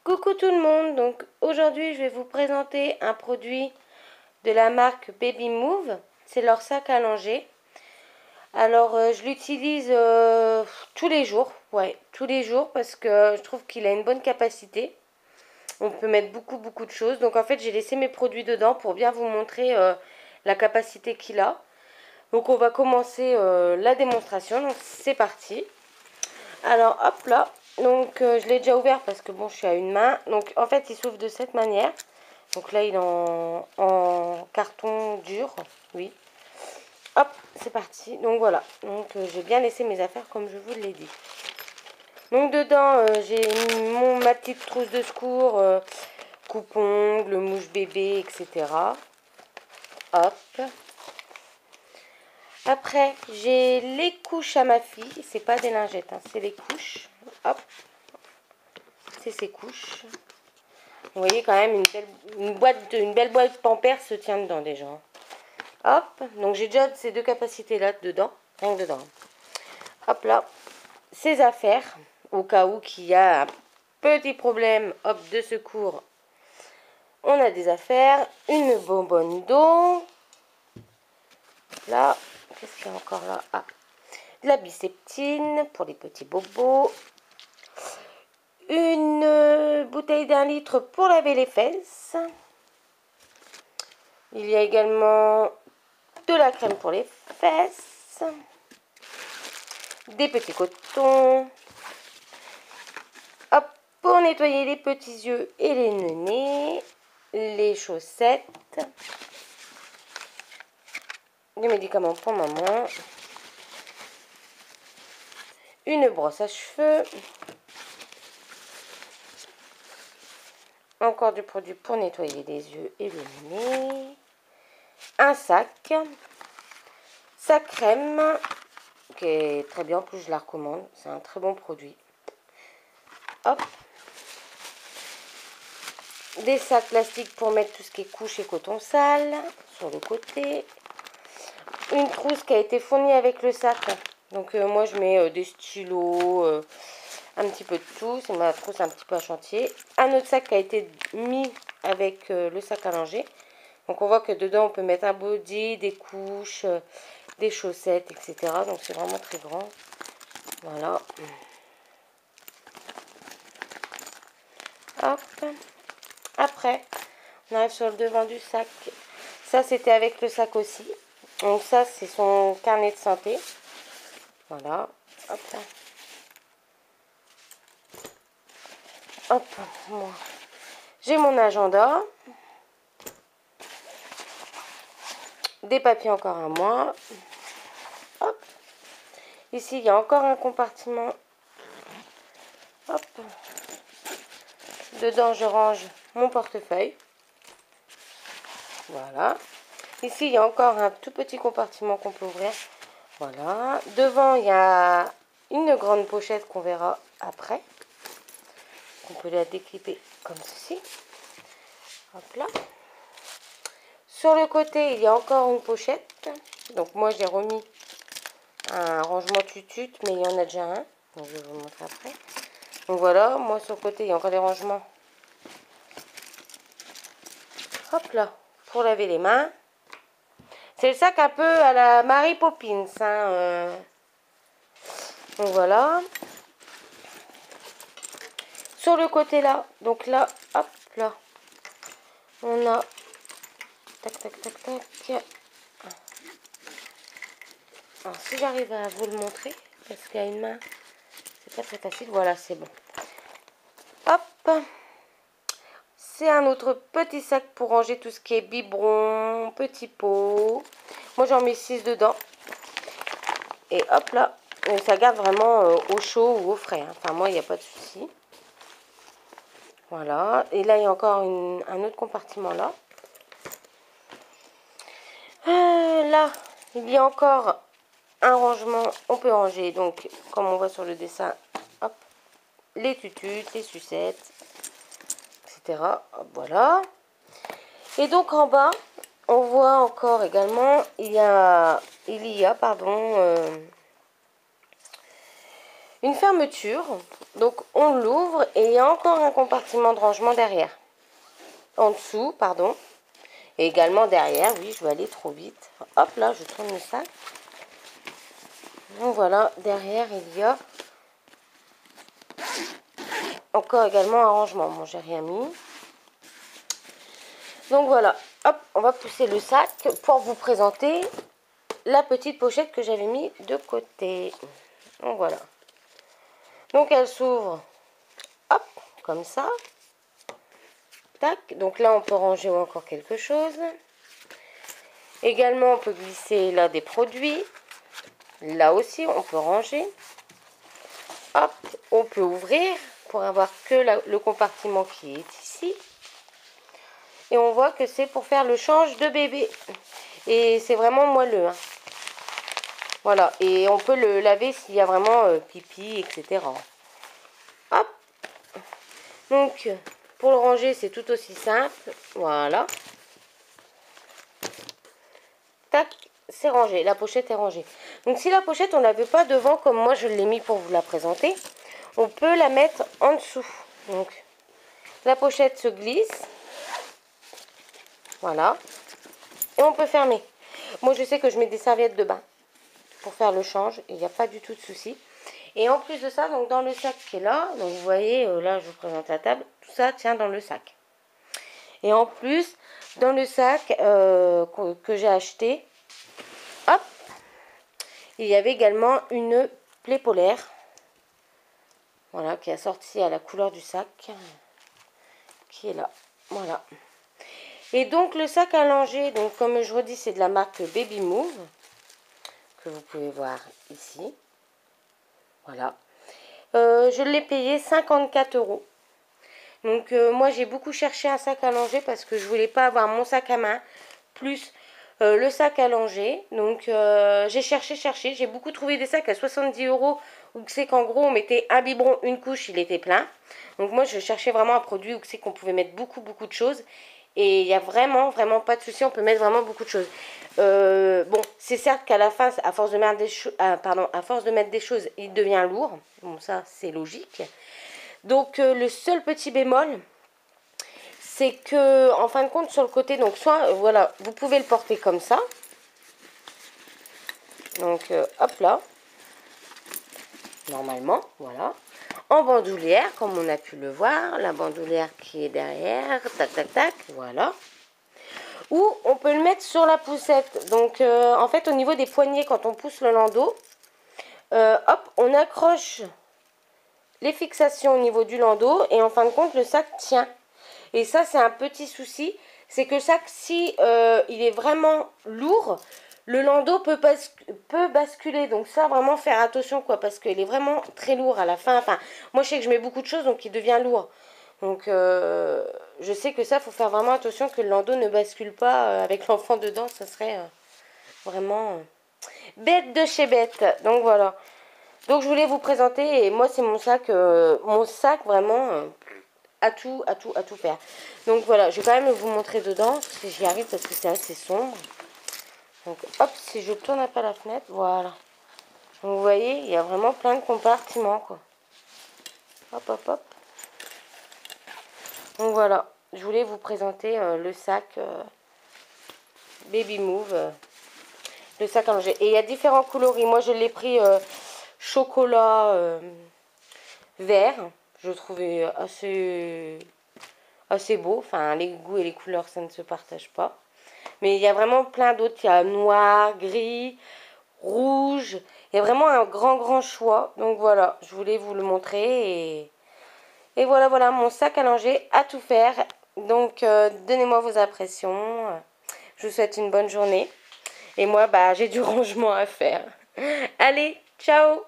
Coucou tout le monde, donc aujourd'hui je vais vous présenter un produit de la marque Baby Move, c'est leur sac à langer. Alors je l'utilise tous les jours, ouais, tous les jours parce que je trouve qu'il a une bonne capacité. On peut mettre beaucoup de choses, donc en fait j'ai laissé mes produits dedans pour bien vous montrer la capacité qu'il a. Donc on va commencer la démonstration, donc c'est parti. Alors hop là, donc je l'ai déjà ouvert parce que bon je suis à une main. Donc en fait il s'ouvre de cette manière. Donc là il est en carton dur, oui. Hop, c'est parti. Donc voilà, donc j'ai bien laissé mes affaires comme je vous l'ai dit. Donc dedans j'ai ma petite trousse de secours, coupe-ongles, mouche bébé, etc. Hop. Après j'ai les couches à ma fille, c'est pas des lingettes, hein, c'est les couches. Hop. C'est ses couches. Vous voyez quand même une belle boîte Pampers se tient dedans déjà. Hop, donc j'ai déjà ces deux capacités là dedans, rien que dedans. Hop là, ses affaires, au cas où qu'il y a un petit problème, hop, de secours. On a des affaires, une bonbonne d'eau. Là, qu'est-ce qu'il y a encore là? Ah, de la biceptine pour les petits bobos. Une bouteille d'1 litre pour laver les fesses. Il y a également de la crème pour les fesses. Des petits cotons. Hop, pour nettoyer les petits yeux et les nez. Les chaussettes. Des médicaments pour maman. Une brosse à cheveux. Encore du produit pour nettoyer les yeux et le nez. Un sac. Sa crème, qui est très bien, en plus je la recommande. C'est un très bon produit. Hop. Des sacs plastiques pour mettre tout ce qui est couche et coton sale sur le côté. Une trousse qui a été fournie avec le sac. Donc moi je mets des stylos, un petit peu de tout. C'est ma trousse un petit peu à chantier. Un autre sac qui a été mis avec le sac à langer. Donc on voit que dedans on peut mettre un body, des couches, des chaussettes, etc. Donc c'est vraiment très grand. Voilà. Hop. Après, on arrive sur le devant du sac. Ça c'était avec le sac aussi. Donc ça c'est son carnet de santé. Voilà. Hop. Hop. Moi. J'ai mon agenda. Des papiers encore à moi. Hop. Ici, il y a encore un compartiment. Hop. Dedans, je range mon portefeuille. Voilà. Ici, il y a encore un tout petit compartiment qu'on peut ouvrir. Voilà. Devant, il y a une grande pochette qu'on verra après. On peut la déclipper comme ceci. Hop là. Sur le côté, il y a encore une pochette. Donc moi, j'ai remis un rangement tutut, mais il y en a déjà un. Donc je vais vous montrer après. Donc voilà, moi sur le côté, il y a encore des rangements. Hop là, pour laver les mains. C'est le sac un peu à la Mary Poppins. Hein, Donc voilà. Sur le côté là, donc là, hop là, on a tac tac tac tac. Alors si j'arrive à vous le montrer, parce qu'à une main, c'est pas très facile. Voilà, c'est bon. Hop. C'est un autre petit sac pour ranger tout ce qui est biberon, petit pot. Moi j'en mets 6 dedans. Et hop là, ça garde vraiment au chaud ou au frais. Hein. Enfin moi il n'y a pas de souci. Voilà. Et là il y a encore un autre compartiment là. Là, il y a encore un rangement. On peut ranger, donc, comme on voit sur le dessin, hop, les tututes, les sucettes, etc. Hop, voilà. Et donc en bas, on voit encore également, il y a pardon, une fermeture. Donc on l'ouvre et il y a encore un compartiment de rangement derrière. En dessous, pardon. Et également derrière, oui, je vais aller trop vite. Hop là, je tourne le sac. Donc voilà, derrière il y a encore également un rangement. Bon, j'ai rien mis. Donc voilà, hop, on va pousser le sac pour vous présenter la petite pochette que j'avais mis de côté. Donc voilà. Donc elle s'ouvre, hop, comme ça. Tac, donc là on peut ranger encore quelque chose. Également on peut glisser là des produits. Là aussi on peut ranger. Hop, on peut ouvrir pour avoir que le compartiment qui est ici. Et on voit que c'est pour faire le change de bébé. Et c'est vraiment moelleux, hein. Voilà, et on peut le laver s'il y a vraiment pipi, etc. Hop. Donc, pour le ranger, c'est tout aussi simple. Voilà. Tac, c'est rangé. La pochette est rangée. Donc, si la pochette, on ne la veut pas devant, comme moi, je l'ai mis pour vous la présenter, on peut la mettre en dessous. Donc, la pochette se glisse. Voilà. Et on peut fermer. Moi, je sais que je mets des serviettes de bain pour faire le change. Il n'y a pas du tout de souci. Et en plus de ça, donc dans le sac qui est là, donc vous voyez, là, je vous présente la table. Tout ça tient dans le sac. Et en plus, dans le sac que j'ai acheté, hop, il y avait également une plaie polaire. Voilà, qui est assortie à la couleur du sac. Qui est là. Voilà. Et donc le sac à langer, donc comme je redis, c'est de la marque Baby Move, que vous pouvez voir ici. Voilà. Je l'ai payé 54 €. Donc moi j'ai beaucoup cherché un sac à langer parce que je voulais pas avoir mon sac à main plus le sac à langer. Donc j'ai cherché, j'ai beaucoup trouvé des sacs à 70 € où c'est qu'en gros on mettait un biberon, une couche, il était plein. Donc moi je cherchais vraiment un produit où c'est qu'on pouvait mettre beaucoup de choses. Et il n'y a vraiment pas de souci, on peut mettre vraiment beaucoup de choses. Bon, c'est certes qu'à la fin, à force de mettre des choses, il devient lourd. Bon, ça, c'est logique. Donc, le seul petit bémol, c'est que, en fin de compte, sur le côté, donc, soit, voilà, vous pouvez le porter comme ça. Donc, hop là. Normalement, voilà. En bandoulière, comme on a pu le voir. La bandoulière qui est derrière. Tac, tac, tac. Voilà. Ou on peut le mettre sur la poussette. Donc, en fait, au niveau des poignets, quand on pousse le landau, hop, on accroche les fixations au niveau du landau. Et en fin de compte, le sac tient. Et ça, c'est un petit souci. C'est que le sac, si il est vraiment lourd, le landau peut basculer. Donc ça, vraiment faire attention, quoi. Parce qu'il est vraiment très lourd à la fin. Enfin, moi, je sais que je mets beaucoup de choses, donc il devient lourd. Donc, je sais que ça, il faut faire vraiment attention que le landau ne bascule pas avec l'enfant dedans. Ça serait vraiment bête de chez bête. Donc, voilà. Donc, je voulais vous présenter. Et moi, c'est mon sac vraiment à tout faire. Donc, voilà. Je vais quand même vous montrer dedans si j'y arrive parce que c'est assez sombre. Donc, hop, si je tourne un peu la fenêtre, voilà. Donc, vous voyez, il y a vraiment plein de compartiments, quoi. Hop, hop, hop. Donc voilà, je voulais vous présenter le sac Baby Move, le sac à langer. Et il y a différents coloris. Moi, je l'ai pris chocolat vert. Je trouvais assez beau. Enfin, les goûts et les couleurs, ça ne se partage pas. Mais il y a vraiment plein d'autres. Il y a noir, gris, rouge. Il y a vraiment un grand choix. Donc voilà, je voulais vous le montrer. Et voilà, mon sac à langer à tout faire. Donc, donnez-moi vos impressions. Je vous souhaite une bonne journée. Et moi, j'ai du rangement à faire. Allez, ciao!